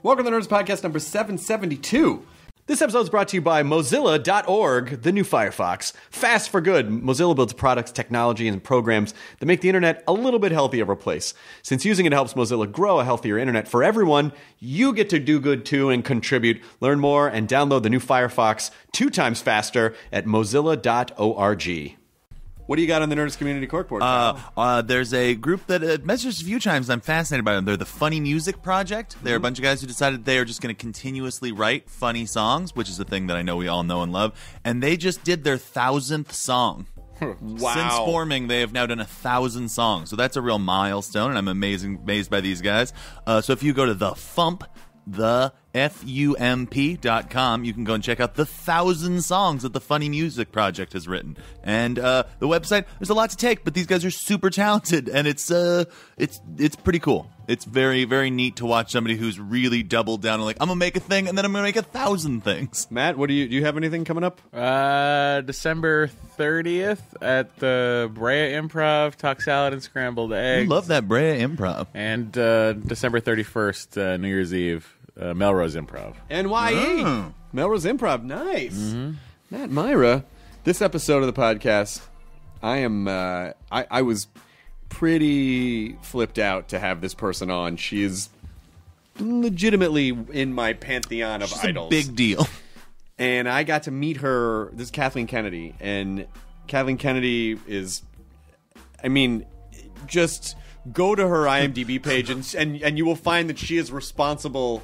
Welcome to Nerdist Podcast number 772. This episode is brought to you by Mozilla.org, the new Firefox. Fast for good. Mozilla builds products, technology, and programs that make the internet a little bit healthier of a place. Since using it helps Mozilla grow a healthier internet for everyone, you get to do good too and contribute. Learn more and download the new Firefox 2 times faster at Mozilla.org. What do you got on the Nerdist Community Corkboard? There's a group that messaged a few times. I'm fascinated by them. They're the Funny Music Project. They're a bunch of guys who decided they are just going to continuously write funny songs, which is a thing that I know we all know and love. And they just did their 1,000th song. Wow. Since forming, they have now done 1,000 songs. So that's a real milestone, and I'm amazed by these guys. So if you go to FUMP.com, you can go and check out the 1,000 songs that the Funny Music Project has written. And the website, there's a lot to take, but these guys are super talented, and it's pretty cool. It's very, very neat to watch somebody who's really doubled down and like, I'm gonna make a thing, and then I'm gonna make 1,000 things. Matt, what do you have anything coming up? December 30th at the Brea Improv, Talk Salad and Scrambled Eggs. I love that Brea Improv. And December 31st, New Year's Eve, Melrose Improv. NYE. Oh. Melrose Improv. Nice. Matt Myra, this episode of the podcast, I was pretty flipped out to have this person on. She is legitimately in my pantheon of idols. A big deal. And I got to meet her. This is Kathleen Kennedy. And Kathleen Kennedy is, I mean, just go to her IMDb page and you will find that she is responsible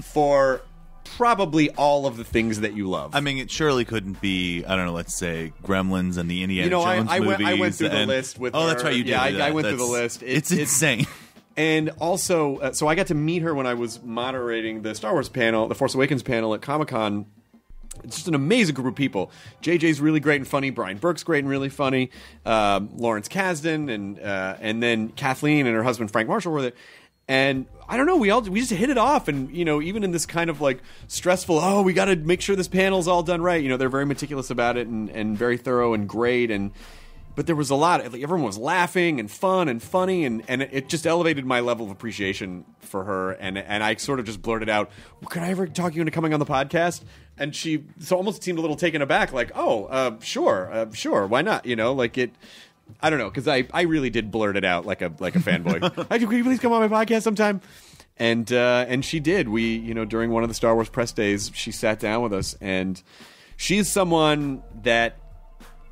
for probably all of the things that you love. I mean, it surely couldn't be, I don't know, let's say Gremlins and the Indiana Jones movies. I went through the list with her. Oh, that's right, you did. Yeah, I went through the list. It's insane. And also, so I got to meet her when I was moderating the Star Wars panel, the Force Awakens panel at Comic-Con. It's just an amazing group of people. JJ's really great and funny. Brian Burke's great and really funny. Lawrence Kasdan and then Kathleen and her husband Frank Marshall were there. And I don't know, we just hit it off. And, you know, even in this kind of like stressful, we got to make sure this panel's all done right. You know, they're very meticulous about it and very thorough and great. But there was a lot. Like, everyone was laughing and fun and funny, and it just elevated my level of appreciation for her. And I sort of just blurted out, well, "Can I ever talk you into coming on the podcast?" And she almost seemed a little taken aback, like, sure, why not? You know, like it. I don't know, because I really did blurt it out like a fanboy. Can you please come on my podcast sometime? And she did. We, you know, during one of the Star Wars press days, she sat down with us, and she's someone that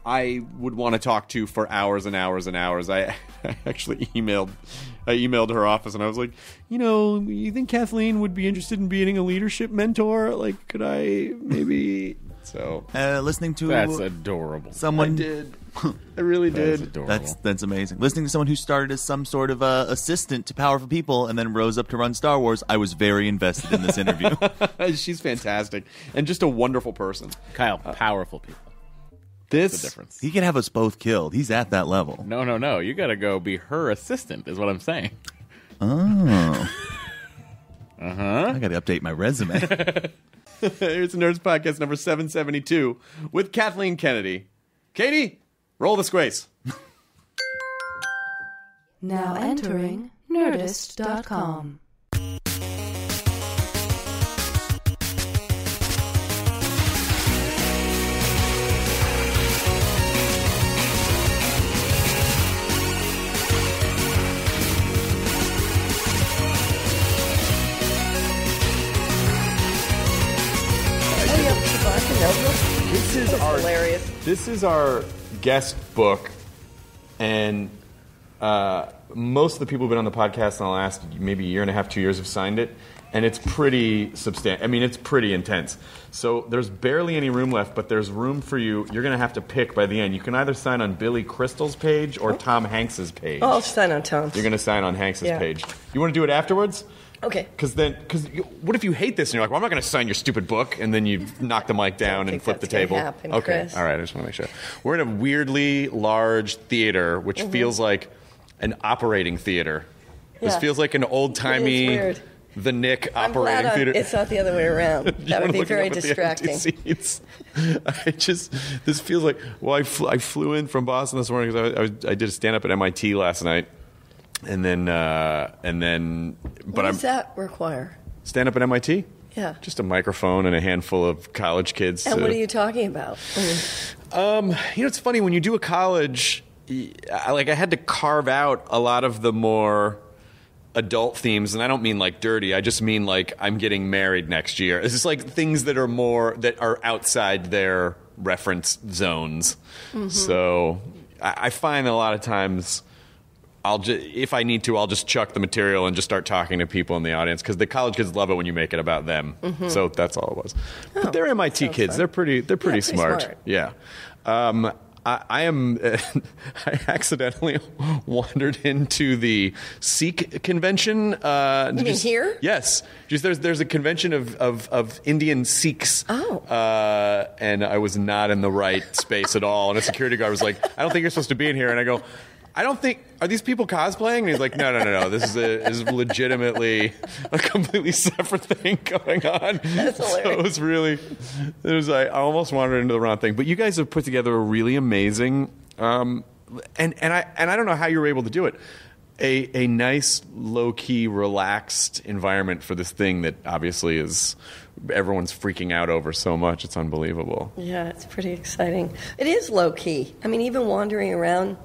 I would want to talk to for hours and hours and hours. I actually emailed her office, and I was like, you know, you think Kathleen would be interested in being a leadership mentor? Like, could I maybe? So listening to that's adorable. Someone I did. I really did. Adorable. That's amazing. Listening to someone who started as some sort of assistant to powerful people and then rose up to run Star Wars, I was very invested in this interview. She's fantastic and just a wonderful person. Kyle, powerful people. This The difference. He can have us both killed. He's at that level. No. You got to go be her assistant, is what I'm saying. Oh. I got to update my resume. Here's the Nerdist Podcast number 772 with Kathleen Kennedy. Katie, roll the squares. Now entering Nerdist.com. Hilarious. This is our guest book, and most of the people who've been on the podcast in the last maybe year and a half, 2 years have signed it, and it's pretty substantial. I mean, it's pretty intense. So there's barely any room left, but there's room for you. You're going to have to pick by the end. You can either sign on Billy Crystal's page or Tom Hanks's page. Oh, I'll sign on Tom's. You're going to sign on Hanks's page. You want to do it afterwards? Okay. Because what if you hate this and you're like, well, I'm not going to sign your stupid book, and then you knock the mic down and flip the table? Happen, okay. Chris. All right. I just want to make sure. We're in a weirdly large theater, which feels like an operating theater. This feels like an old-timey, the Nick operating theater. It's not the other way around. That would be very distracting. This feels like, well, I flew in from Boston this morning because I did a stand-up at MIT last night. What does that require? Stand up at MIT? Yeah. Just a microphone and a handful of college kids. And what are you talking about? It's funny when you do a college. I had to carve out a lot of the more adult themes, and I don't mean like dirty. I just mean like I'm getting married next year. It's just like things that are outside their reference zones. Mm-hmm. So I find that a lot of times if I need to, I'll just chuck the material and just start talking to people in the audience because the college kids love it when you make it about them. Mm-hmm. So that's all it was. But they're MIT kids. Fun. They're pretty smart. Yeah. I accidentally wandered into the Sikh convention. You mean here? Yes. There's a convention of Indian Sikhs. Oh. And I was not in the right space at all. And a security guard was like, I don't think you're supposed to be in here. And I go, are these people cosplaying? And he's like, no. This is legitimately a completely separate thing going on. That's hilarious. So I almost wandered into the wrong thing. But you guys have put together a really amazing, and I don't know how you were able to do it. A nice, low-key, relaxed environment for this thing that obviously everyone's freaking out over so much. It's unbelievable. Yeah, it's pretty exciting. It is low-key. I mean, even wandering around,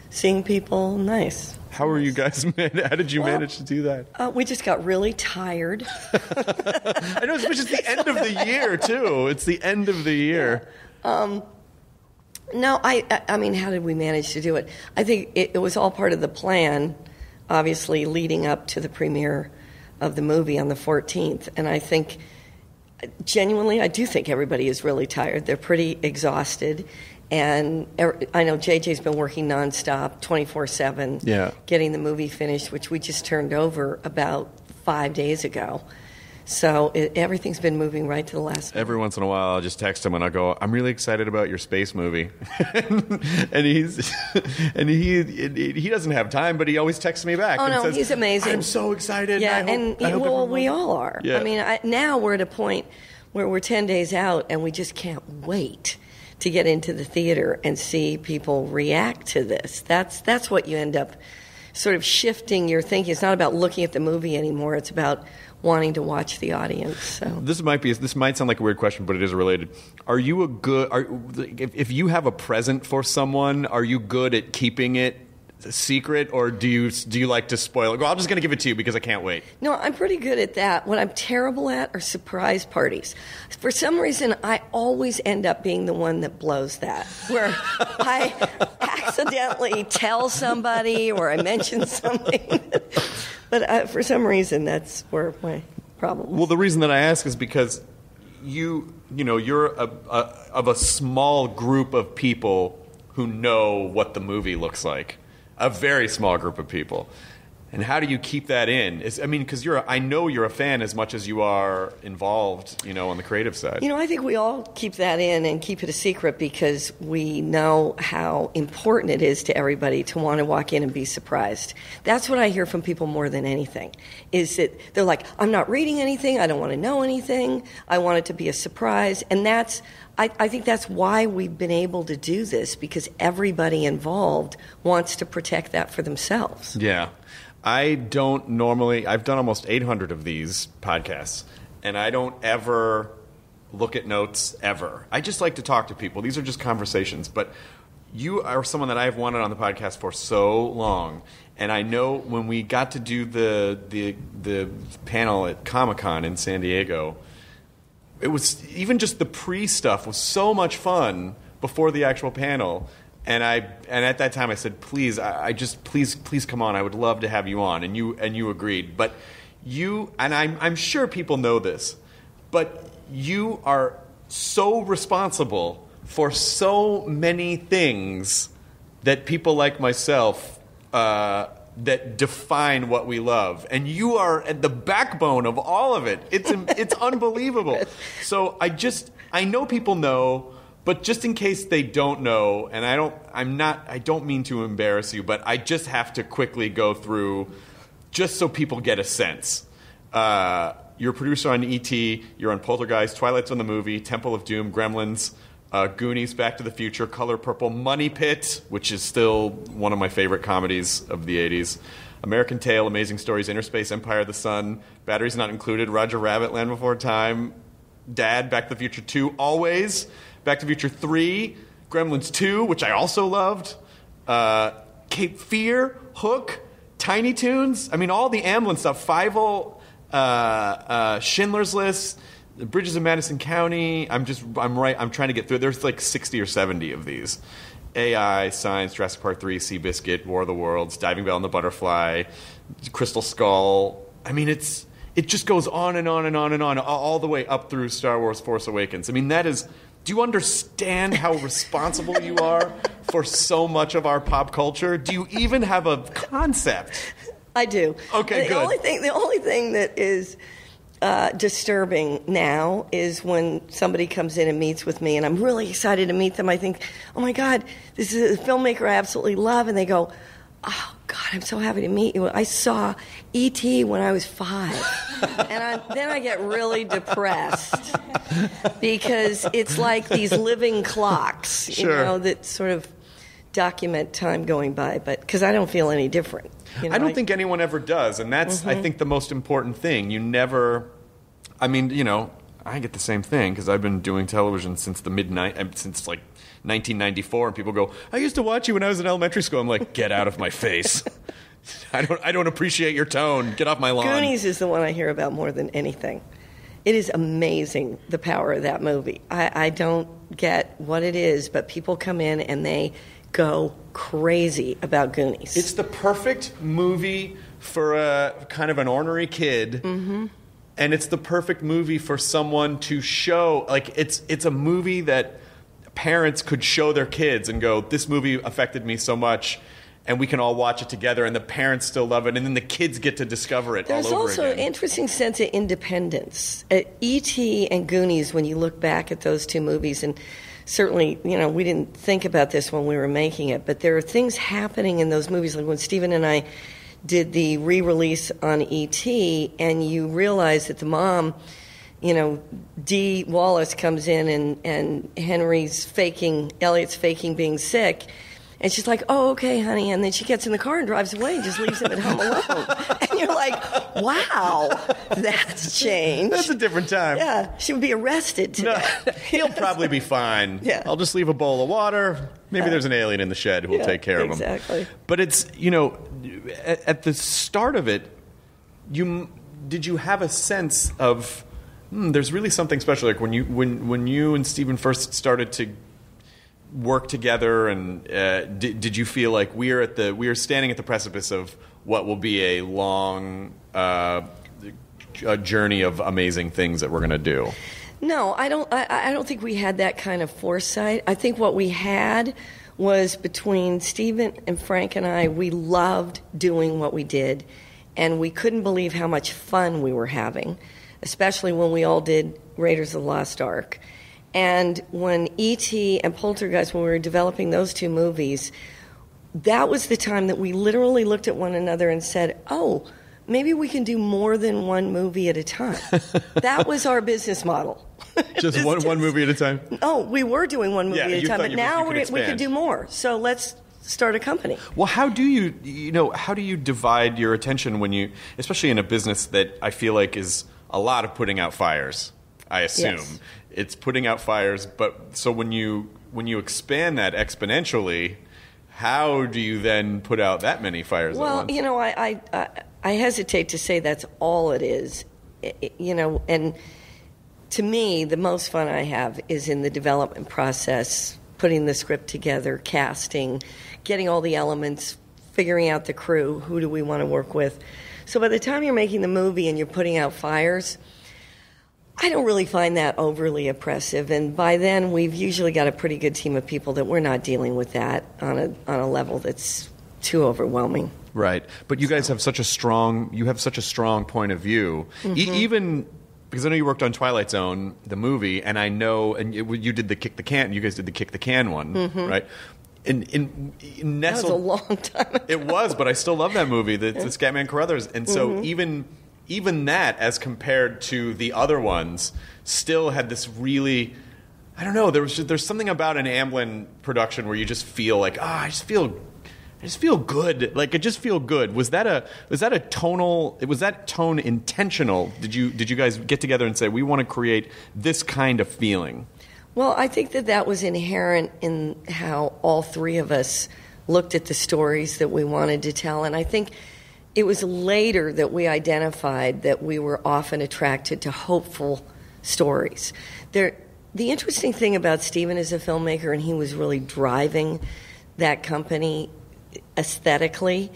seeing people, nice. How are you guys? How did you manage to do that? We just got really tired. I know, it's just the end of the year too. It's the end of the year. Yeah. No, I mean, how did we manage to do it? I think it was all part of the plan, obviously, leading up to the premiere of the movie on the 14th. And I think, genuinely, I do think everybody is really tired. They're pretty exhausted. And I know JJ's been working nonstop, 24/7, getting the movie finished, which we just turned over about 5 days ago. So everything's been moving right to the last minute. Every once in a while, I'll just text him and I'll go, "I'm really excited about your space movie," and he doesn't have time, but he always texts me back. Oh no, says, he's amazing. I'm so excited. Yeah, we all are. Yeah. I mean, now we're at a point where we're 10 days out, and we just can't wait to get into the theater and see people react to this. That's what you end up sort of shifting your thinking. It's not about looking at the movie anymore. It's about wanting to watch the audience. So this might sound like a weird question, but it is related. Are you if you have a present for someone, are you good at keeping it a secret, or do you like to spoil it? Well, I'm just going to give it to you because I can't wait. No, I'm pretty good at that. What I'm terrible at are surprise parties. For some reason, I always end up being the one that blows that, where I accidentally tell somebody or I mention something. But for some reason, that's where my problem is. Well, the reason that I ask is because you're of a small group of people who know what the movie looks like. A very small group of people. And how do you keep that in? Because I know you're a fan as much as you are involved, on the creative side. I think we all keep that in and keep it a secret because we know how important it is to everybody to want to walk in and be surprised. That's what I hear from people more than anything, is that they're like, I'm not reading anything, I don't want to know anything, I want it to be a surprise. And I think that's why we've been able to do this, because everybody involved wants to protect that for themselves. Yeah. I've done almost 800 of these podcasts, and I don't ever look at notes, ever. I just like to talk to people. These are just conversations. But you are someone that I've wanted on the podcast for so long, and I know when we got to do the panel at Comic-Con in San Diego, it was even just the pre-stuff was so much fun before the actual panel. And at that time I said, please come on. I would love to have you on. And you agreed. But I'm sure people know this, but you are so responsible for so many things that people like myself that define what we love, and you are at the backbone of all of it. It's unbelievable. So I know people know, but just in case they don't know, and I don't mean to embarrass you, but I just have to quickly go through, just so people get a sense. You're a producer on E.T., you're on Poltergeist, Twilight Zone the movie, Temple of Doom, Gremlins, Goonies, Back to the Future, Color Purple, Money Pit, which is still one of my favorite comedies of the 80s. American Tail, Amazing Stories, Inner Space, Empire of the Sun, Batteries Not Included, Roger Rabbit, Land Before Time, Dad, Back to the Future 2, Always, Back to the Future 3, Gremlins 2, which I also loved, Cape Fear, Hook, Tiny Toons. I mean, all the Amblin stuff. Fievel, Schindler's List, Bridges of Madison County. I'm trying to get through. There's like 60 or 70 of these. AI, Science, Jurassic Park 3, Seabiscuit, War of the Worlds, Diving Bell and the Butterfly, Crystal Skull. I mean, it just goes on and on and on and on, all the way up through Star Wars Force Awakens. I mean, that is... Do you understand how responsible you are for so much of our pop culture? Do you even have a concept? I do. Okay, the good. The only thing that is disturbing now is when somebody comes in and meets with me, and I'm really excited to meet them. I think, oh my God, this is a filmmaker I absolutely love, and they go, oh God, I'm so happy to meet you. I saw E.T. when I was 5. And then I get really depressed because it's like these living clocks, Sure. that sort of document time going by. But because I don't feel any different. I don't think anyone ever does, and that's, I think, the most important thing. You never... I mean, I get the same thing because I've been doing television since since like 1994, and people go, I used to watch you when I was in elementary school. I'm like, get out of my face. I don't appreciate your tone. Get off my lawn. Goonies is the one I hear about more than anything. It is amazing, the power of that movie. I don't get what it is, but people come in and they go crazy about Goonies. It's the perfect movie for a kind of an ornery kid. Mm-hmm. And it's the perfect movie for someone to show, like, it's a movie that parents could show their kids and go, this movie affected me so much, and we can all watch it together, and the parents still love it, and then the kids get to discover it all over again. There's also an interesting sense of independence. E.T. and Goonies, when you look back at those two movies, and certainly, we didn't think about this when we were making it, but there are things happening in those movies, like when Stephen and I did the re-release on E.T., and you realize that the mom, Dee Wallace comes in and Elliot's faking being sick, and she's like, oh, okay, honey, and then she gets in the car and drives away and just leaves him at home alone. And you're like, wow, that's changed. That's a different time. Yeah, she would be arrested today. No, he'll probably be fine. Yeah. I'll just leave a bowl of water. Maybe there's an alien in the shed who will take care of him. Exactly. But it's, at the start of it, did you have a sense of, there's really something special, like when you and Stephen first started to work together, and did you feel like we are standing at the precipice of what will be a long journey of amazing things that we're going to do? No, I don't think we had that kind of foresight. I think what we had was, between Stephen and Frank and I, we loved doing what we did, and we couldn't believe how much fun we were having, especially when we all did Raiders of the Lost Ark. And when E.T. and Poltergeist, when we were developing those two movies, that was the time that we literally looked at one another and said, oh, maybe we can do more than one movie at a time. That was our business model. Just one movie at a time? Oh, we were doing one movie at a time, but now we could do more. So let's start a company. Well, how do you divide your attention when you, especially in a business that I feel like is a lot of putting out fires, I assume. Yes. It's putting out fires, but so when you expand that exponentially, how do you then put out that many fires at once? Well, I hesitate to say that's all it is, and to me, the most fun I have is in the development process, putting the script together, casting, getting all the elements, figuring out the crew, who do we want to work with. So by the time you're making the movie and you're putting out fires, I don't really find that overly oppressive, and by then we've usually got a pretty good team of people that we're not dealing with that on a level that's too overwhelming. Right, but you guys have such a strong point of view, even because I know you worked on Twilight Zone, the movie, and I know, and you did the Kick the Can, you guys did the Kick the Can one, right? In nestled, that was a long time ago. It was, but I still love that movie, the Scatman Crothers, and so even that, as compared to the other ones, still had this really, I don't know, there's something about an Amblin production where you just feel like, I just just feel good. Like, it just feel good. Was that tone intentional? Did you guys get together and say, we want to create this kind of feeling? Well, I think that was inherent in how all three of us looked at the stories that we wanted to tell. And I think it was later that we identified that we were often attracted to hopeful stories. The interesting thing about Steven as a filmmaker, and he was really driving that company aesthetically,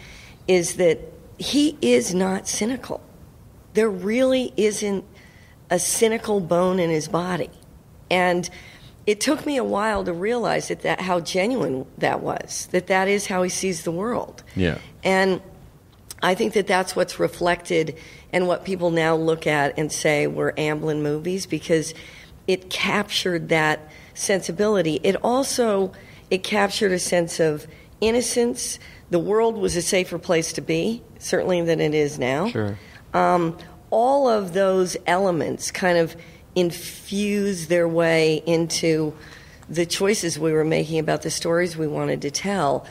is that he is not cynical. There really isn't a cynical bone in his body. And it took me a while to realize that how genuine that was, that is how he sees the world. Yeah. And I think that's what's reflected and what people now look at and say were Amblin movies, because it captured that sensibility. It captured a sense of innocence. The world was a safer place to be, certainly, than it is now. Sure. All of those elements kind of infuse their way into the choices we were making about the stories we wanted to tell.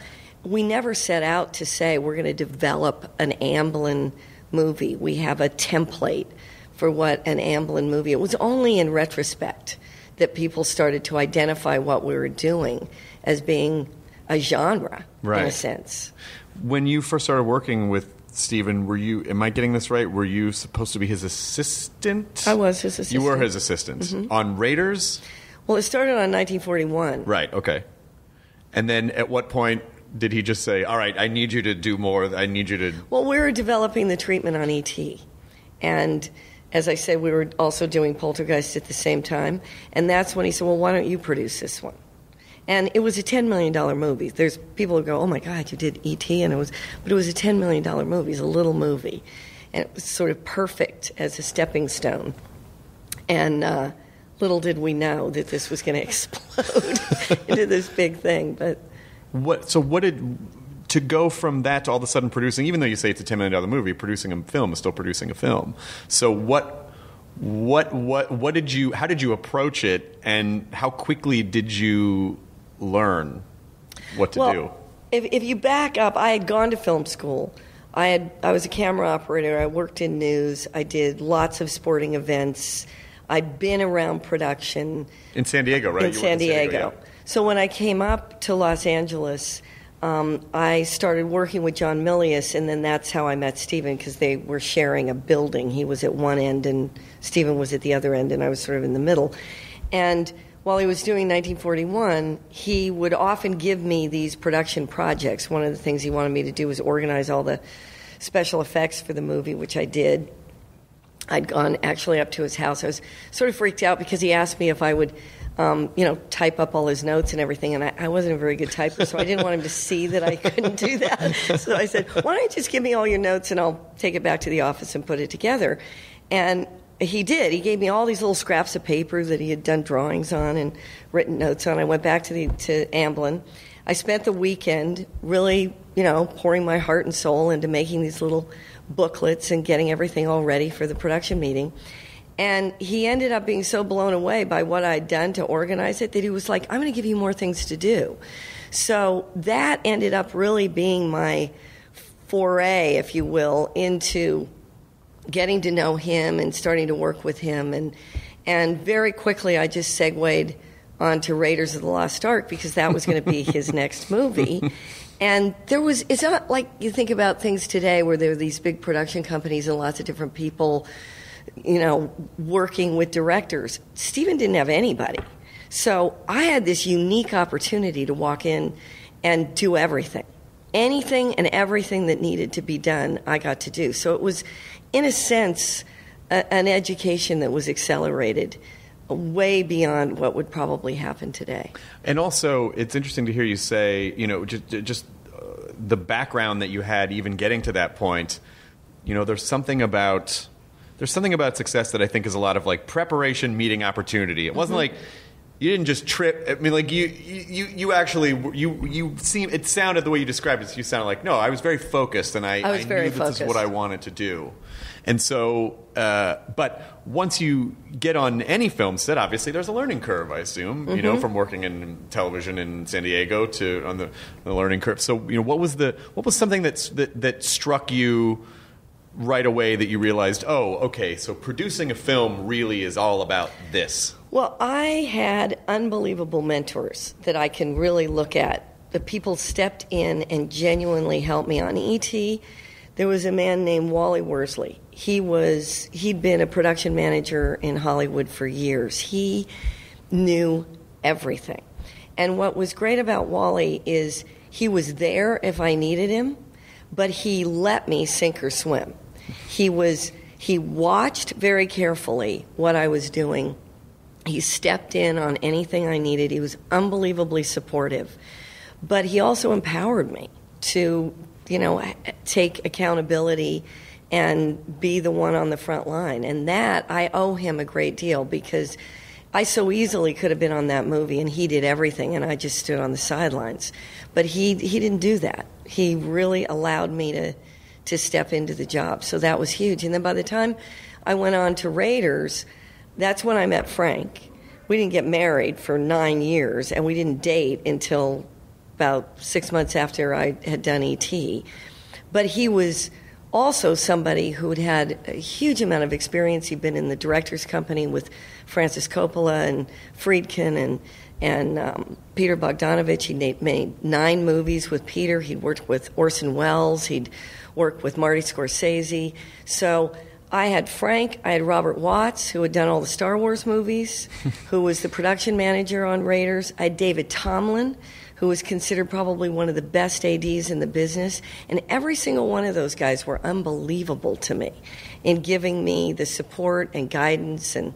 We never set out to say we're going to develop an Amblin movie. We have a template for what an Amblin movie. It was only in retrospect that people started to identify what we were doing as being a genre, in a sense. When you first started working with Steven, am I getting this right? Were you supposed to be his assistant? I was his assistant. You were his assistant. Mm-hmm. On Raiders? Well, it started on 1941. Right, okay. And then at what point did he just say, all right, I need you to do more, I need you to... Well, we were developing the treatment on E.T. And as I said, we were also doing Poltergeist at the same time. And that's when he said, well, why don't you produce this one? And it was a $10 million movie. There's people who go, oh my God, you did E.T. But it was a $10 million movie. It's a little movie. And it was sort of perfect as a stepping stone. And little did we know that this was going to explode into this big thing. But to go from that to all of a sudden producing, even though you say it's a $10 million movie, producing a film is still producing a film. So how did you approach it, and how quickly did you learn what to do? If you back up, I had gone to film school. I was a camera operator. I worked in news. I did lots of sporting events. I'd been around production. In San Diego, right? In San Diego. Yeah. So when I came up to Los Angeles, I started working with John Milius, and then that's how I met Steven, because they were sharing a building. He was at one end, and Steven was at the other end, and I was sort of in the middle. And while he was doing 1941, he would often give me these production projects. One of the things he wanted me to do was organize all the special effects for the movie, which I did. I'd gone actually up to his house. I was sort of freaked out because he asked me if I would, type up all his notes and everything, and I wasn't a very good typer, so I didn't want him to see that I couldn't do that. So I said, why don't you just give me all your notes and I'll take it back to the office and put it together. And he did. He gave me all these little scraps of paper that he had done drawings on and written notes on. I went back to Amblin. I spent the weekend really, pouring my heart and soul into making these little booklets and getting everything all ready for the production meeting. And he ended up being so blown away by what I'd done to organize it that he was like, I'm going to give you more things to do. So that ended up really being my foray, if you will, into getting to know him and starting to work with him. And very quickly I just segued onto Raiders of the Lost Ark, because that was going to be his next movie. And it's not like you think about things today where there are these big production companies and lots of different people, working with directors. Steven didn't have anybody. So I had this unique opportunity to walk in and do everything. Anything and everything that needed to be done, I got to do. So it was, in a sense, an education that was accelerated way beyond what would probably happen today. And also, it's interesting to hear you say, just the background that you had even getting to that point. There's something about success that I think is a lot of like preparation meeting opportunity. It wasn't like You didn't just trip. I mean, like you actually you seem. It sounded the way you described it. You sounded like no. I was very focused, and I was very knew focused. This is what I wanted to do. And so, but once you get on any film set, obviously there's a learning curve. I assume you know from working in television in San Diego to on the learning curve. So what was something that struck you right away that you realized, oh, okay, so producing a film really is all about this? Well, I had unbelievable mentors that I can really look at. The people stepped in and genuinely helped me. On E.T., there was a man named Wally Worsley. He'd been a production manager in Hollywood for years. He knew everything. And what was great about Wally is he was there if I needed him, but he let me sink or swim. He watched very carefully what I was doing. He stepped in on anything I needed. He was unbelievably supportive. But he also empowered me to, take accountability and be the one on the front line. And that, I owe him a great deal because I so easily could have been on that movie and he did everything and I just stood on the sidelines. But he didn't do that. He really allowed me to step into the job. So that was huge. And then by the time I went on to Raiders, that's when I met Frank. We didn't get married for 9 years, and we didn't date until about 6 months after I had done E.T. But he was also somebody who had a huge amount of experience. He'd been in the director's company with Francis Coppola and Friedkin and Peter Bogdanovich. He made 9 movies with Peter. He'd worked with Orson Welles. He'd worked with Marty Scorsese. So I had Frank, I had Robert Watts, who had done all the Star Wars movies, who was the production manager on Raiders. I had David Tomlin, who was considered probably one of the best ADs in the business. And every single one of those guys were unbelievable to me in giving me the support and guidance. And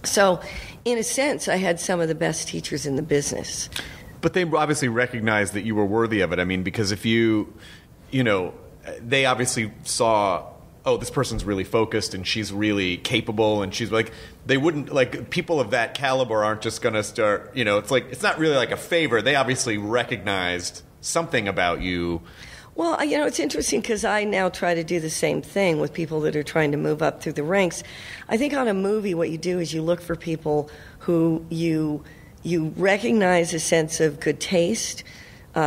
so, in a sense, I had some of the best teachers in the business. But they obviously recognized that you were worthy of it. I mean, because if they obviously saw, oh, this person's really focused and she's really capable, and she's like, they wouldn't, like, people of that caliber aren't just going to start, it's like, it's not really like a favor. They obviously recognized something about you. Well, it's interesting because I now try to do the same thing with people that are trying to move up through the ranks. I think on a movie, what you do is you look for people who you recognize a sense of good taste,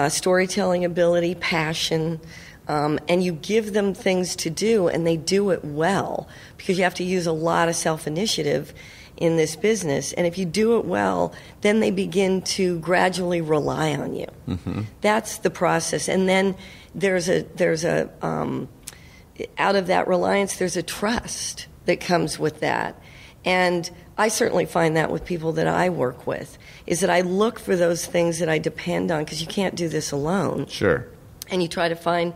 storytelling ability, passion, and you give them things to do, and they do it well, because you have to use a lot of self-initiative in this business. And if you do it well, then they begin to gradually rely on you. Mm-hmm. That's the process. And then there's a out of that reliance, there's a trust that comes with that. And I certainly find that with people that I work with, is that I look for those things that I depend on, because you can't do this alone. Sure. And you try to find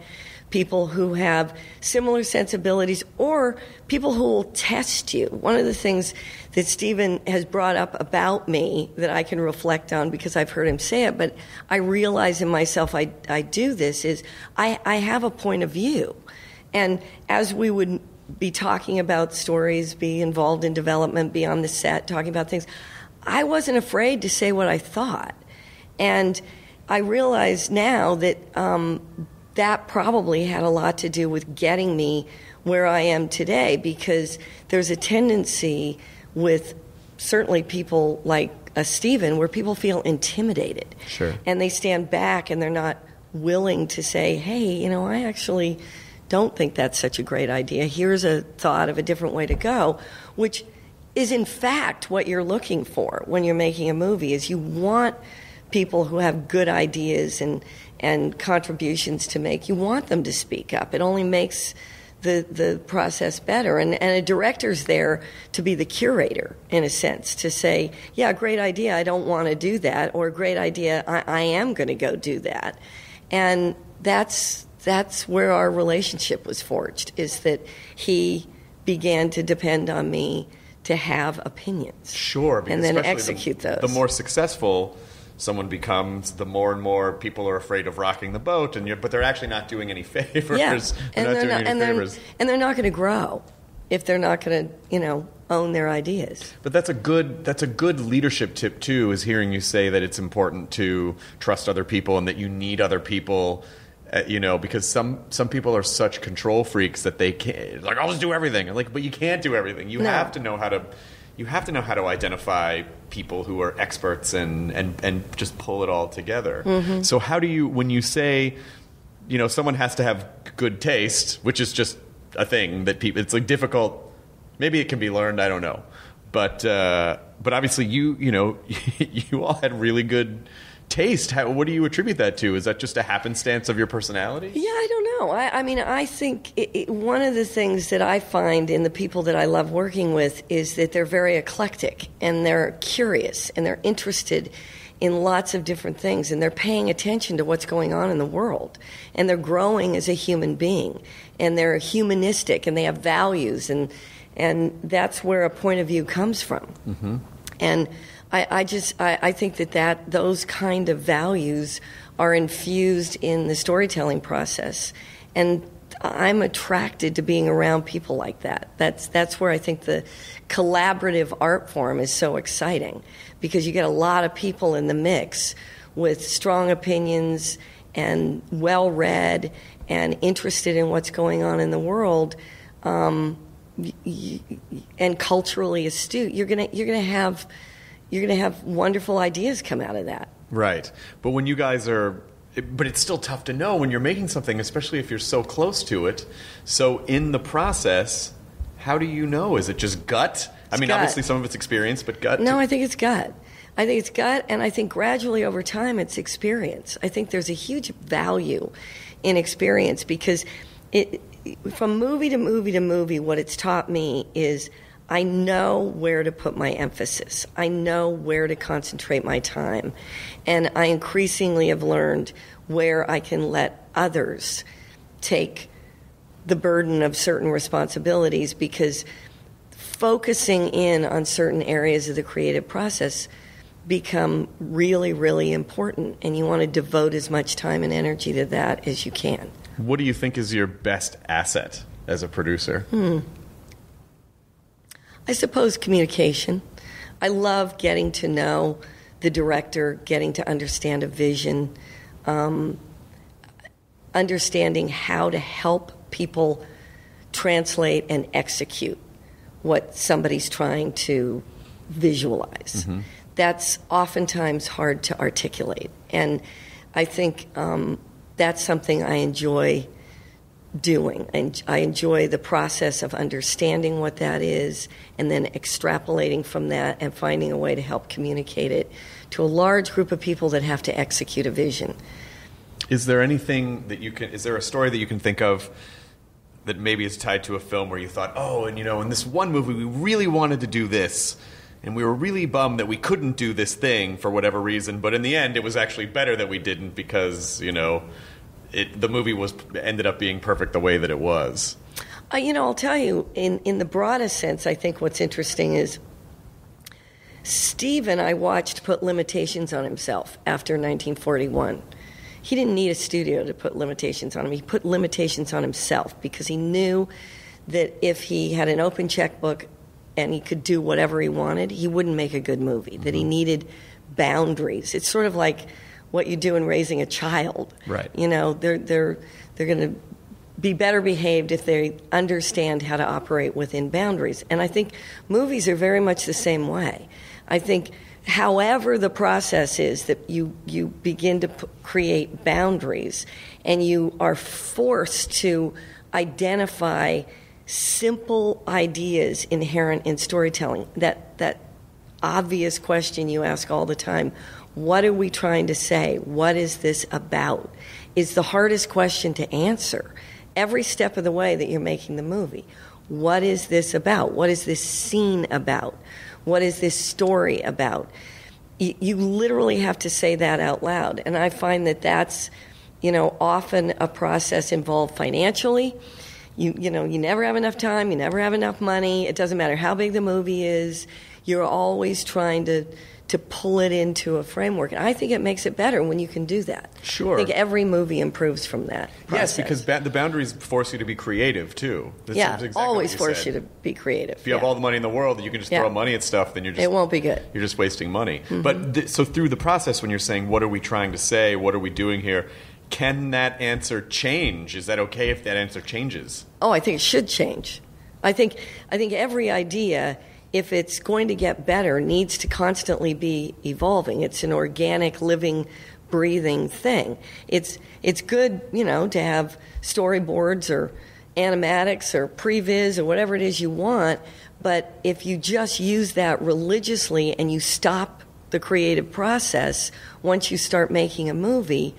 people who have similar sensibilities, or people who will test you. One of the things that Stephen has brought up about me that I can reflect on, because I've heard him say it, but I realize in myself I do this, is I have a point of view. And as we would be talking about stories, be involved in development, be on the set, talking about things, I wasn't afraid to say what I thought. And I realize now that that probably had a lot to do with getting me where I am today, because there's a tendency with certainly people like Stephen where people feel intimidated. Sure. And they stand back and they're not willing to say, hey, I actually don't think that's such a great idea. Here's a thought of a different way to go, which is in fact what you're looking for when you're making a movie, is you want people who have good ideas and contributions to make. You want them to speak up. It only makes the process better. And a director's there to be the curator, in a sense, to say, yeah, great idea, I don't want to do that, or great idea, I am going to go do that. And that's where our relationship was forged, is that he began to depend on me to have opinions. Sure. And then execute those. The more successful someone becomes, the more and more people are afraid of rocking the boat, but they're actually not doing any favors. Yeah. They're not doing any favors. And they're not going to grow. if they're not going to, own their ideas. But that's a good leadership tip too, is hearing you say that it's important to trust other people and that you need other people, because some people are such control freaks that they can't, like, I'll just do everything. Like, but you can't do everything. You have to know how to identify people who are experts and just pull it all together. Mm-hmm. So how do you, when you say, someone has to have good taste, which is just a thing that people, it's like difficult. Maybe it can be learned. I don't know, but obviously you all had really good taste. What do you attribute that to? Is that just a happenstance of your personality? Yeah, I don't know. I think one of the things that I find in the people that I love working with is that they're very eclectic and they're curious and they're interested in lots of different things, and they're paying attention to what's going on in the world, and they're growing as a human being, and they're humanistic, and they have values, and that's where a point of view comes from. Mm-hmm. And I think that those kind of values are infused in the storytelling process, and I'm attracted to being around people like that. That's where I think the collaborative art form is so exciting, because you get a lot of people in the mix with strong opinions and well-read and interested in what's going on in the world, and culturally astute. You're gonna have wonderful ideas come out of that. Right. But when you guys are... But it's still tough to know when you're making something, especially if you're so close to it. So in the process, how do you know? Is it just gut? Gut. Obviously some of it's experience, but gut? No, I think it's gut. And I think gradually over time it's experience. I think there's a huge value in experience, because from movie to movie to movie, what it's taught me is I know where to put my emphasis. I know where to concentrate my time. And I increasingly have learned where I can let others take the burden of certain responsibilities, because focusing in on certain areas of the creative process become really, really important. And you want to devote as much time and energy to that as you can. What do you think is your best asset as a producer? I suppose communication. I love getting to know the director, getting to understand a vision, understanding how to help people translate and execute what somebody's trying to visualize. Mm-hmm. That's oftentimes hard to articulate. And I think that's something I enjoy doing. And I enjoy the process of understanding what that is and then extrapolating from that and finding a way to help communicate it to a large group of people that have to execute a vision. Is there anything that is there a story that you can think of that maybe is tied to a film where you thought, in this one movie we really wanted to do this, and we were really bummed that we couldn't do this thing for whatever reason, but in the end it was actually better that we didn't, because, the movie ended up being perfect the way that it was? I'll tell you, in the broadest sense, I think what's interesting is Steven, I watched put limitations on himself after 1941. He didn't need a studio to put limitations on him. He put limitations on himself because he knew that if he had an open checkbook and he could do whatever he wanted, he wouldn't make a good movie, mm-hmm. that he needed boundaries. It's sort of like what you do in raising a child. Right. They're going to be better behaved if they understand how to operate within boundaries. And I think movies are very much the same way. I think however the process is that you begin to create boundaries and you are forced to identify simple ideas inherent in storytelling. That obvious question you ask all the time, what are we trying to say? What is this about? Is the hardest question to answer every step of the way that you're making the movie. What is this about? What is this scene about? What is this story about? You literally have to say that out loud. And I find that that's, often a process involved financially. You never have enough time, you never have enough money. It doesn't matter how big the movie is. You're always trying to pull it into a framework. And I think it makes it better when you can do that. Sure. I think every movie improves from that process. Yes, because the boundaries force you to be creative, too. That's exactly always what force said. you to be creative. If you have all the money in the world, you can just throw money at stuff, then it won't be good. You're just wasting money. But so through the process, when you're saying, what are we trying to say? What are we doing here? Can that answer change? Is that okay if that answer changes? Oh, I think it should change. I think every idea, if it's going to get better, needs to constantly be evolving. It's an organic, living, breathing thing. It's good, to have storyboards or animatics or previs or whatever it is you want, but if you just use that religiously and you stop the creative process once you start making a movie,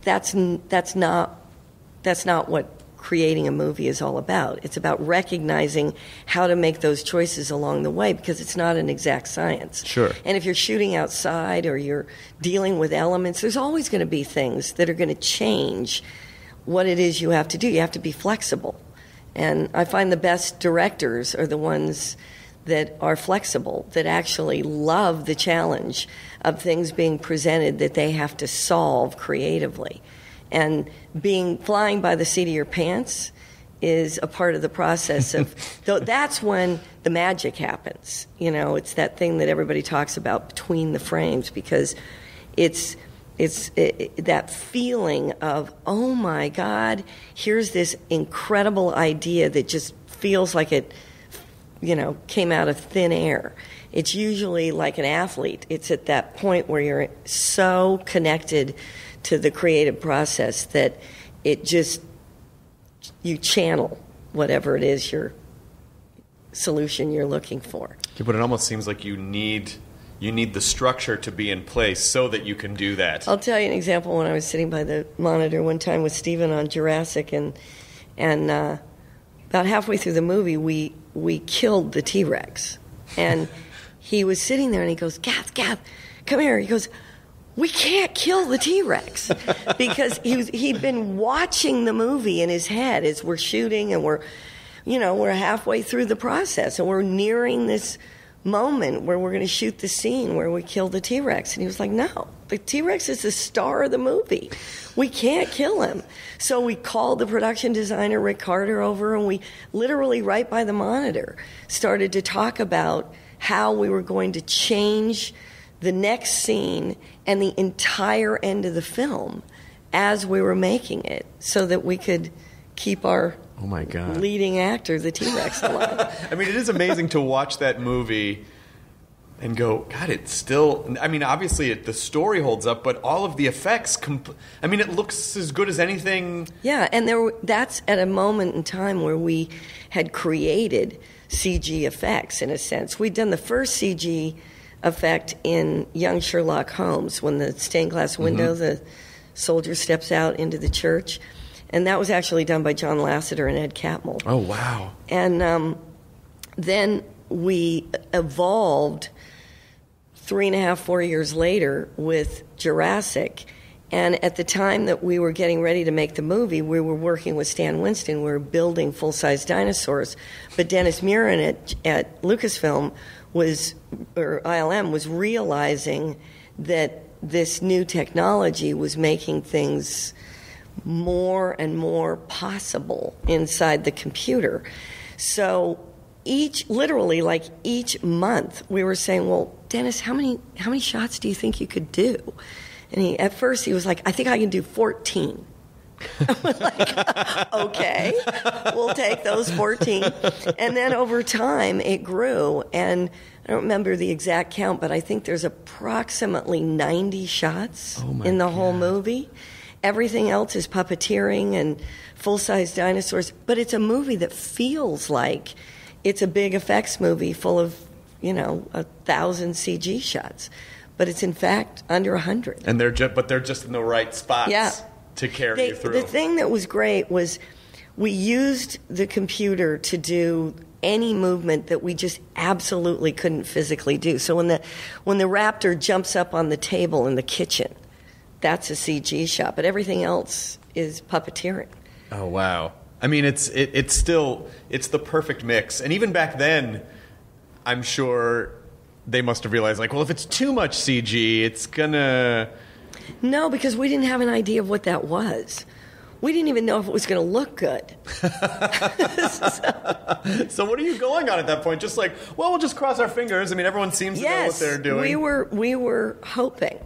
that's not what creating a movie is all about. It's about recognizing how to make those choices along the way, because it's not an exact science. Sure. And if you're shooting outside or you're dealing with elements, there's always going to be things that are going to change what it is you have to do. You have to be flexible. And I find the best directors are the ones that are flexible, that actually love the challenge of things being presented that they have to solve creatively. And flying by the seat of your pants is a part of the process of, that's when the magic happens. It's that thing that everybody talks about between the frames, because it's that feeling of, oh my God, here's this incredible idea that just feels like it, came out of thin air. It's usually like an athlete. It's at that point where you're so connected to the creative process that you channel whatever it is your solution you're looking for. Yeah, but it almost seems like you need the structure to be in place so that you can do that. I'll tell you an example. When I was sitting by the monitor one time with Steven on Jurassic, and about halfway through the movie, we killed the T-Rex. And he was sitting there and he goes, Kath, come here. He goes, we can't kill the T-Rex, because he'd been watching the movie in his head as we're shooting, and we're halfway through the process, and we're nearing this moment where we're going to shoot the scene where we kill the T-Rex. And he was like, no, the T-Rex is the star of the movie. We can't kill him. So we called the production designer, Rick Carter, over, and we literally, right by the monitor, started to talk about how we were going to change the next scene and the entire end of the film as we were making it, so that we could keep our leading actor, the T-Rex, alive. I mean, it is amazing to watch that movie and go, God, it's still... I mean, obviously, the story holds up, but all of the effects... it looks as good as anything... Yeah, and that's at a moment in time where we had created CG effects, in a sense. We'd done the first CG effect in Young Sherlock Holmes, when the stained glass window, the soldier steps out into the church. And that was actually done by John Lasseter and Ed Catmull. Oh, wow. And then we evolved 3.5, 4 years later with Jurassic. And at the time that we were getting ready to make the movie, we were working with Stan Winston. We were building full-size dinosaurs. But Dennis Murin at Lucasfilm ILM was realizing that this new technology was making things more and more possible inside the computer. So each month we were saying, well, Dennis, how many shots do you think you could do? And at first he was like, I think I can do 14. I was like, okay, we'll take those 14. And then over time it grew, and I don't remember the exact count, but I think there's approximately 90 shots in the whole movie. Everything else is puppeteering and full-size dinosaurs, but it's a movie that feels like it's a big effects movie full of, 1,000 CG shots, but it's in fact under 100. And they're just in the right spots to carry you through. The thing that was great was we used the computer to do any movement that we just absolutely couldn't physically do. So when the raptor jumps up on the table in the kitchen, that's a CG shot, but everything else is puppeteering. Oh, wow. I mean, it's the perfect mix. And even back then, I'm sure they must have realized, like, well, if it's too much CG, it's gonna... No, because we didn't have an idea of what that was. We didn't even know if it was going to look good. So what are you going on at that point? Just like, well, we'll just cross our fingers. I mean, everyone seems to know what they're doing. We were hoping.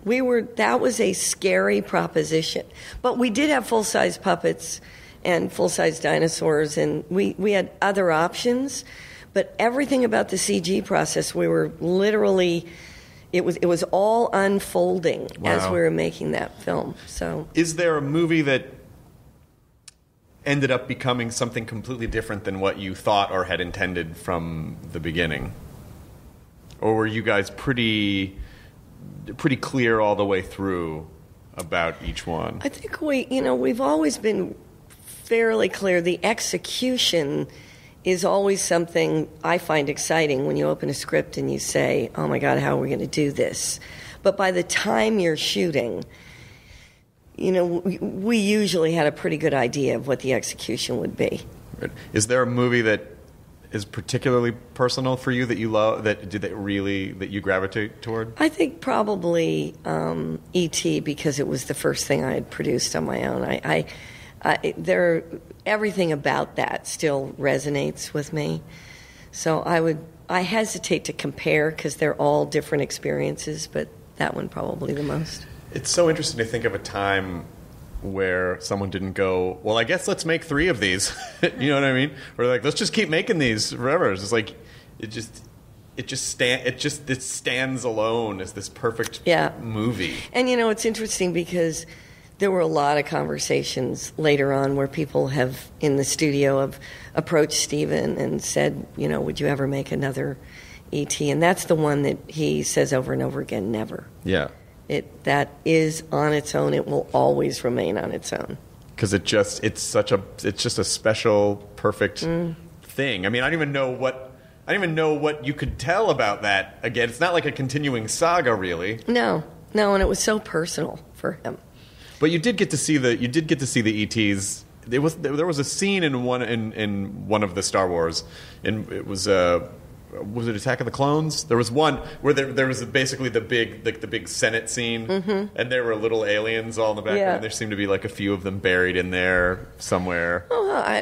That was a scary proposition. But we did have full-size puppets and full-size dinosaurs, and we had other options. But everything about the CG process, we were literally... It was all unfolding as we were making that film. So, is there a movie that ended up becoming something completely different than what you thought or had intended from the beginning? Or were you guys pretty clear all the way through about each one? I think we've always been fairly clear. The execution is always something I find exciting when you open a script and you say, oh my God, how are we going to do this? But by the time you're shooting, we usually had a pretty good idea of what the execution would be. Is there a movie that is particularly personal for you that you love, that you gravitate toward? I think probably E.T., because it was the first thing I had produced on my own. Everything about that still resonates with me. So I hesitate to compare because they're all different experiences, but that one probably the most. It's so interesting to think of a time where someone didn't go, well, I guess let's make 3 of these. You know what I mean? Or like, let's just keep making these forever. It's just like, it stands alone as this perfect movie. And it's interesting because there were a lot of conversations later on where people have in the studio have approached Steven and said, would you ever make another E.T.? And that's the one that he says over and over again, never. Yeah. That is on its own. It will always remain on its own. Because it's just a special, perfect thing. I mean, I don't even know what you could tell about that. Again, it's not like a continuing saga, really. No, and it was so personal for him. But you did get to see the ETs. There was a scene in one of the Star Wars, and it was it Attack of the Clones? There was one where there was basically the big Senate scene, and there were little aliens all in the background. Yeah. And there seemed to be like a few of them buried in there somewhere.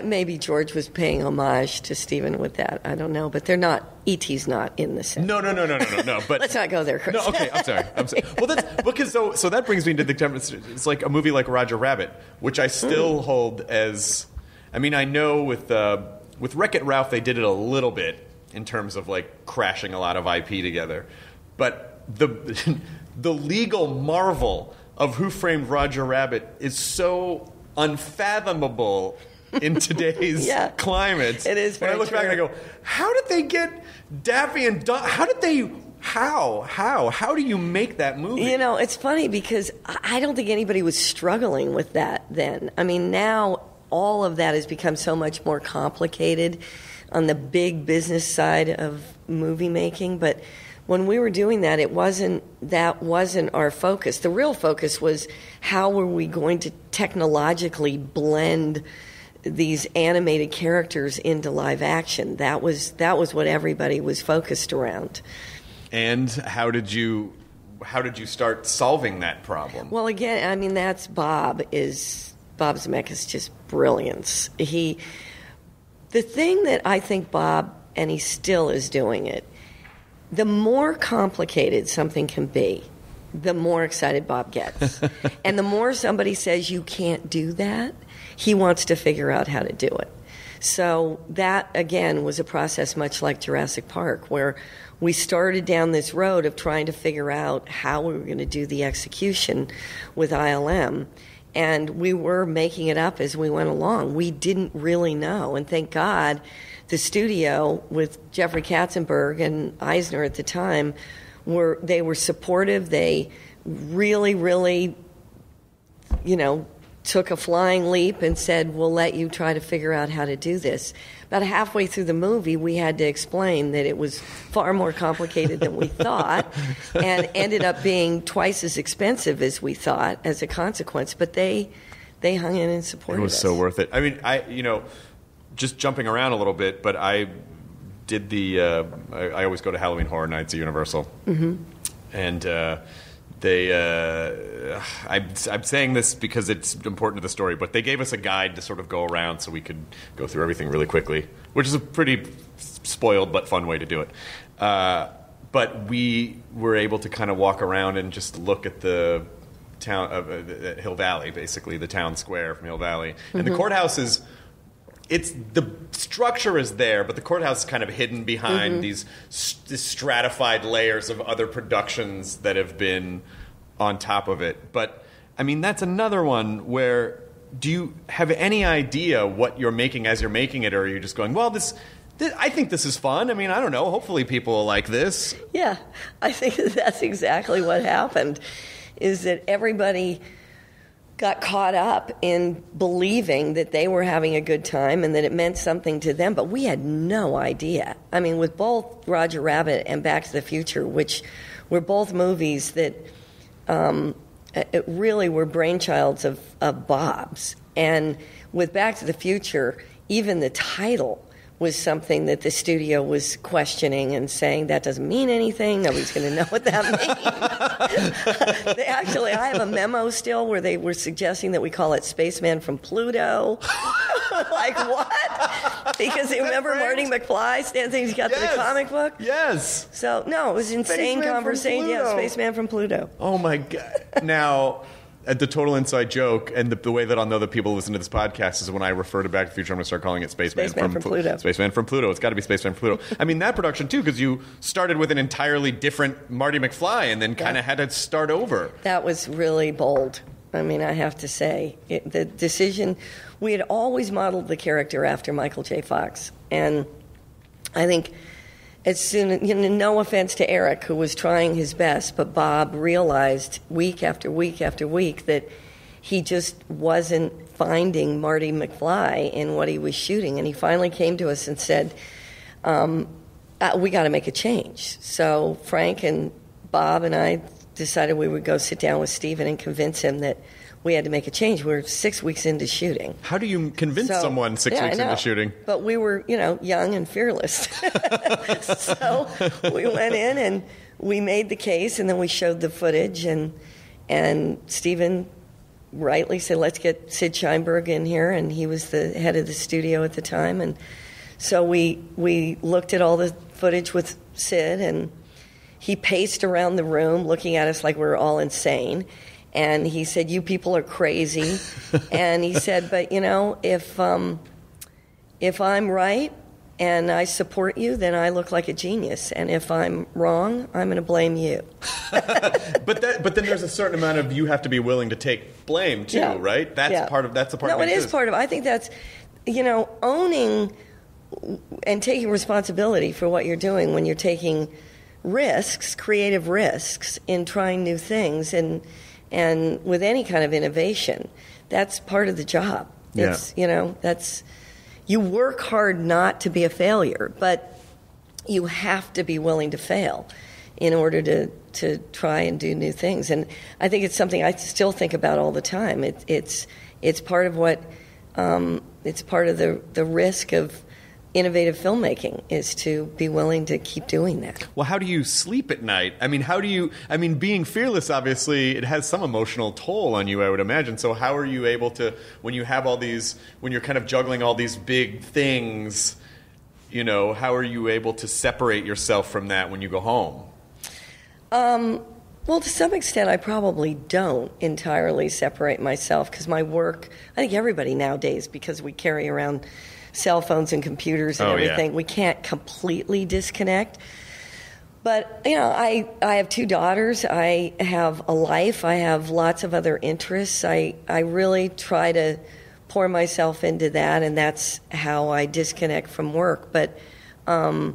Maybe George was paying homage to Stephen with that. I don't know, but they're not. E.T.'s not in the set. No. But let's not go there, Chris. No, okay. I'm sorry. Well, that's because so that brings me to it's like a movie like Roger Rabbit, which I still hold as. I mean, I know with Wreck-It Ralph they did it a little bit in terms of like crashing a lot of IP together, but the legal marvel of Who Framed Roger Rabbit is so unfathomable in today's climate. It is very When I look true. back and I go, how did they get Daffy and Duck? How do you make that movie? It's funny because I don't think anybody was struggling with that then. I mean, now all of that has become so much more complicated on the big business side of movie making, but when we were doing that, that wasn't our focus. The real focus was how were we going to technologically blend these animated characters into live action. That was what everybody was focused around. And how did you start solving that problem? Well, again, I mean, that's Bob Zemeckis, just brilliance. The thing that I think Bob, and he still is doing it, the more complicated something can be, the more excited Bob gets. And the more somebody says you can't do that, he wants to figure out how to do it. So that, again, was a process much like Jurassic Park, where we started down this road of trying to figure out how we were going to do the execution with ILM. And we were making it up as we went along. We didn't really know. And thank God the studio with Jeffrey Katzenberg and Eisner at the time they were supportive. They really, really, took a flying leap and said, we'll let you try to figure out how to do this. About halfway through the movie, we had to explain that it was far more complicated than we thought and ended up being twice as expensive as we thought as a consequence. But they they hung in and supported us. It was so worth it. I mean, just jumping around a little bit, but I did I always go to Halloween Horror Nights at Universal. Mm-hmm. And I'm saying this because it's important to the story, but they gave us a guide to sort of go around so we could go through everything really quickly, which is a pretty spoiled but fun way to do it. But we were able to kind of walk around and just look at the town of Hill Valley, basically the town square from Hill Valley. And the courthouse is, the structure is there, but the courthouse is kind of hidden behind these stratified layers of other productions that have been on top of it. But, I mean, that's another one where, do you have any idea what you're making as you're making it, or are you just going, well, I think this is fun. I mean, I don't know. Hopefully people will like this. Yeah, I think that's exactly what happened, is that everybody got caught up in believing that they were having a good time and that it meant something to them, but we had no idea. I mean, with both Roger Rabbit and Back to the Future, which were both movies that it really were brainchilds of Bob's. And with Back to the Future, even the title was something that the studio was questioning and saying, that doesn't mean anything, nobody's going to know what that means. Actually, I have a memo still where they were suggesting that we call it Spaceman from Pluto. Like, what? Because they remember Marty McFly, Stan Things got to the comic book? Yes. So, no, it was an insane conversation. Yeah, Spaceman from Pluto. Oh, my God. Now, the total inside joke, and the way that I'll know that people listen to this podcast is when I refer to Back to the Future, I'm going to start calling it Spaceman from Pluto. Spaceman from Pluto. It's got to be Spaceman from Pluto. I mean, that production, too, because you started with an entirely different Marty McFly and then kind of had to start over. That was really bold. I mean, I have to say. The decision, we had always modeled the character after Michael J. Fox. And I think as soon, no offense to Eric, who was trying his best, but Bob realized week after week after week that he just wasn't finding Marty McFly in what he was shooting. And he finally came to us and said, we got to make a change. So Frank and Bob and I decided we would go sit down with Steven and convince him that we had to make a change. We were 6 weeks into shooting. How do you convince someone 6 weeks into shooting? But we were, young and fearless. So we went in and we made the case, and then we showed the footage, and Steven rightly said, let's get Sid Sheinberg in here, and he was the head of the studio at the time. And so we looked at all the footage with Sid, and he paced around the room looking at us like we were all insane. And he said, you people are crazy. And he said, but, if I'm right and I support you, then I look like a genius. And if I'm wrong, I'm going to blame you. But then there's a certain amount of you have to be willing to take blame, too, right? That's the part of it. No, it is part of it. I think that's, owning and taking responsibility for what you're doing when you're taking risks, creative risks in trying new things and with any kind of innovation, that's part of the job. It's, that's, you work hard not to be a failure, but you have to be willing to fail in order to try and do new things. And I think it's something I still think about all the time. It's part of what, it's part of the risk of innovative filmmaking is to be willing to keep doing that. Well, how do you sleep at night? I mean, being fearless, obviously, it has some emotional toll on you, I would imagine. So how are you able to, when you have when you're kind of juggling all these big things, how are you able to separate yourself from that when you go home? Well, to some extent, I probably don't entirely separate myself because my work, I think everybody nowadays, because we carry around cell phones and computers and everything, we can't completely disconnect. But, I have 2 daughters. I have a life. I have lots of other interests. I really try to pour myself into that, and that's how I disconnect from work. But I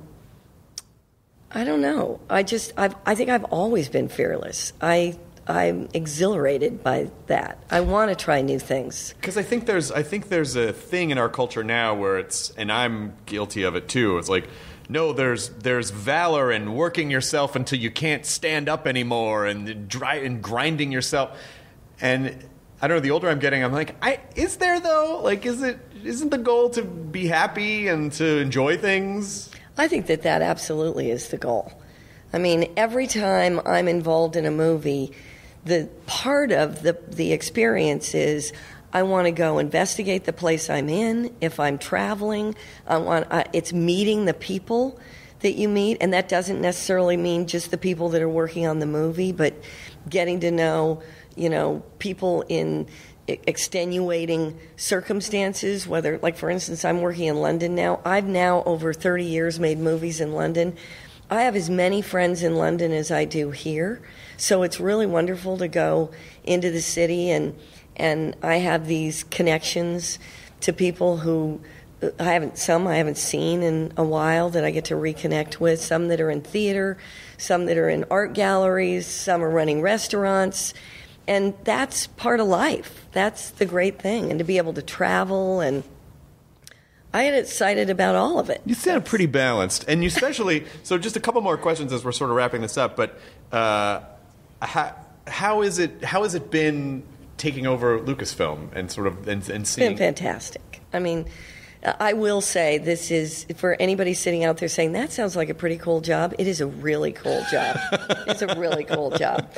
don't know. I think I've always been fearless. I'm exhilarated by that. I want to try new things. Because I think there's a thing in our culture now where it's, and I'm guilty of it too. It's like, no, there's valor in working yourself until you can't stand up anymore, and grinding yourself. And I don't know. The older I'm getting, I'm like, is there though? Like, isn't the goal to be happy and to enjoy things? I think that absolutely is the goal. I mean, every time I'm involved in a movie, the part of the experience is I want to go investigate the place I'm in. If I'm traveling, it's meeting the people that you meet, and that doesn't necessarily mean just the people that are working on the movie, but getting to know, people in extenuating circumstances, whether, like, for instance, I'm working in London now. I've now, over 30 years, made movies in London. I have as many friends in London as I do here, so it's really wonderful to go into the city, and I have these connections to people who I haven't seen in a while that I get to reconnect with, some that are in theater, some that are in art galleries, some are running restaurants, and that's part of life. That's the great thing, and to be able to travel, and I get excited about all of it. You sound pretty balanced, and you especially. So, just a couple more questions as we're sort of wrapping this up. But how is it been taking over Lucasfilm and sort of and seeing? It's been fantastic. I mean, I will say this is, for anybody sitting out there saying that sounds like a pretty cool job, it is a really cool job. It's a really cool job.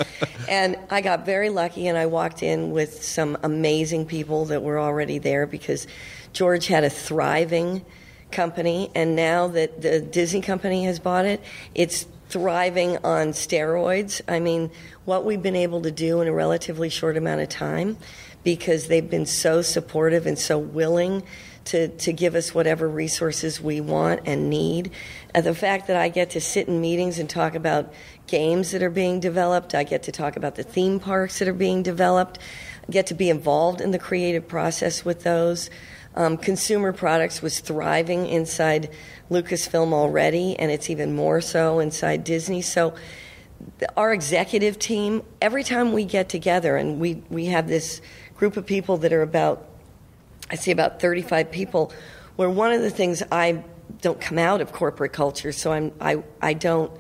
And I got very lucky, and I walked in with some amazing people that were already there, because George had a thriving company, and now that the Disney company has bought it, it's thriving on steroids. I mean, what we've been able to do in a relatively short amount of time, because they've been so supportive and so willing to give us whatever resources we want and need. And the fact that I get to sit in meetings and talk about games that are being developed, I get to talk about the theme parks that are being developed, I get to be involved in the creative process with those. Consumer products was thriving inside Lucasfilm already, and it's even more so inside Disney. So our executive team, every time we get together, and we have this group of people that are about 35 people, where one of the things, I don't come out of corporate culture, so I don't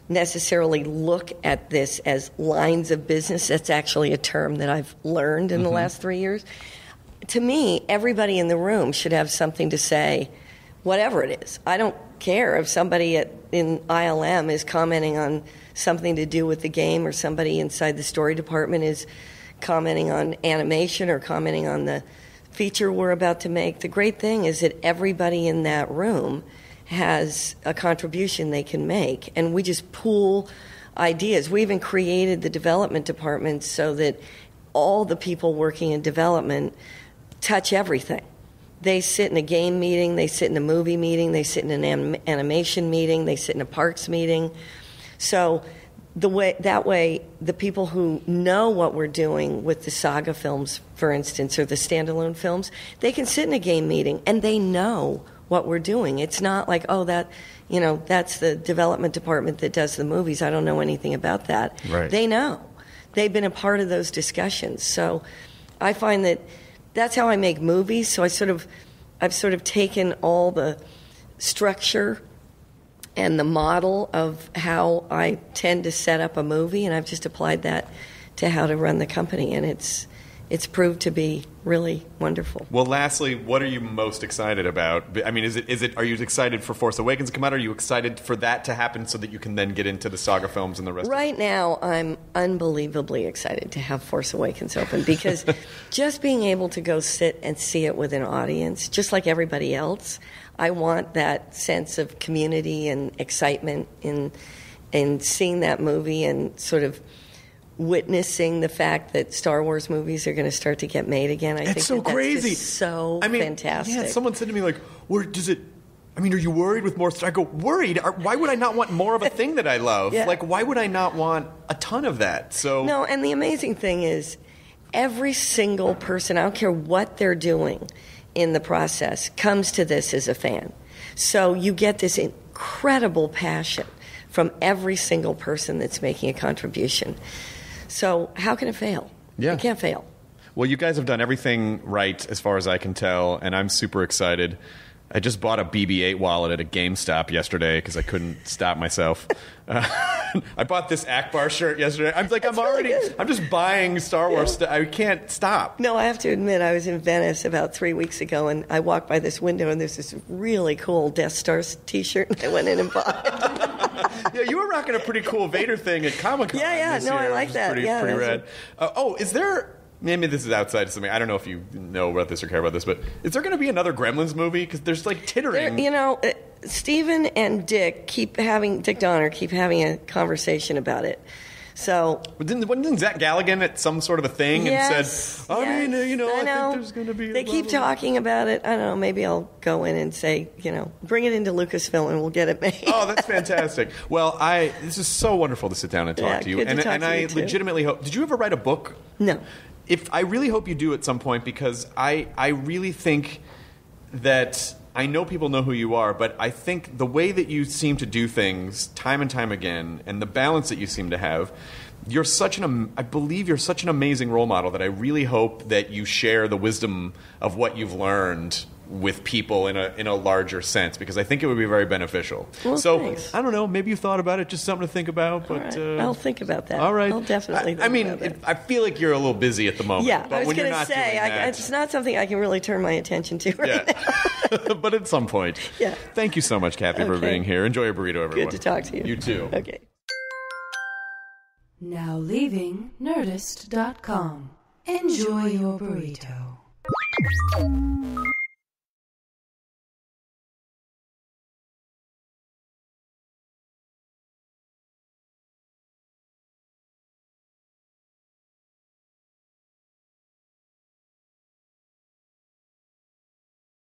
necessarily look at this as lines of business. That's actually a term that I've learned in the last 3 years. To me, everybody in the room should have something to say, whatever it is. I don't care if somebody in ILM is commenting on something to do with the game, or somebody inside the story department is commenting on animation or commenting on the feature we're about to make. The great thing is that everybody in that room has a contribution they can make, and we just pool ideas. We even created the development department so that all the people working in development touch everything. They sit in a game meeting, they sit in a movie meeting, they sit in an animation meeting, they sit in a parks meeting. So that way, the people who know what we're doing with the saga films, for instance, or the standalone films, they can sit in a game meeting and they know what we're doing. It's not like, that's the development department that does the movies. I don't know anything about that. Right. They know. They've been a part of those discussions. So I find that that's how I make movies. So I've sort of taken all the structure and the model of how I tend to set up a movie, and I've just applied that to how to run the company, and it's proved to be really wonderful. Well, lastly, what are you most excited about? I mean, are you excited for Force Awakens to come out? Are you excited for that to happen so that you can then get into the saga films and the rest Right now, I'm unbelievably excited to have Force Awakens open, because just being able to go sit and see it with an audience, just like everybody else, I want that sense of community and excitement in seeing that movie and sort of witnessing the fact that Star Wars movies are going to start to get made again. I think so crazy. That's just so fantastic. Yeah, someone said to me, like, where does it... I mean, are you worried with more... I go, worried? Why would I not want more of a thing that I love? Yeah. Like, why would I not want a ton of that? So No, and the amazing thing is, every single person, I don't care what they're doing in the process, comes to this as a fan. So you get this incredible passion from every single person that's making a contribution. So how can it fail? Yeah. It can't fail. Well, you guys have done everything right as far as I can tell, and I'm super excited. I just bought a BB-8 wallet at a GameStop yesterday because I couldn't stop myself. I bought this Akbar shirt yesterday. I'm like, good. I'm just buying Star Wars stuff. I can't stop. No, I have to admit, I was in Venice about 3 weeks ago, and I walked by this window, and there's this really cool Death Star T-shirt, and I went in and bought it. Yeah, you were rocking a pretty cool Vader thing at Comic-Con. Yeah, this no, year, I like which is that. Pretty, Yeah, pretty that's rad. Is there... Maybe this is outside of something. I don't know if you know about this or care about this, but is there going to be another Gremlins movie? Because there's like tittering. Stephen and Dick Donner keep having a conversation about it. So Wasn't Zach Galligan at some sort of a thing and said, I think there's going to be... They keep talking about it. I don't know, maybe I'll go in and say, bring it into Lucasfilm and we'll get it made. Oh, that's fantastic. Well, this is so wonderful to sit down and talk to you. Good to talk to I you too. legitimately hope... Did you ever write a book? No. I really hope you do at some point, because I really think that... I know people know who you are, but I think the way that you seem to do things time and time again, and the balance that you seem to have, I believe you're such an amazing role model that I really hope that you share the wisdom of what you've learned with people in a larger sense, because I think it would be very beneficial. Well, so thanks. I don't know, maybe you thought about it, just something to think about. But All right. I'll think about that. all right, I'll definitely. Think about that. I feel like you're a little busy at the moment. Yeah, but I was when you're going to not say doing that, it's not something I can really turn my attention to right now. but at some point. Yeah. Thank you so much, Kathy, for Okay. being here. Enjoy your burrito, everyone. Good to talk to you. You too. Okay. Now leaving Nerdist.com. Enjoy your burrito.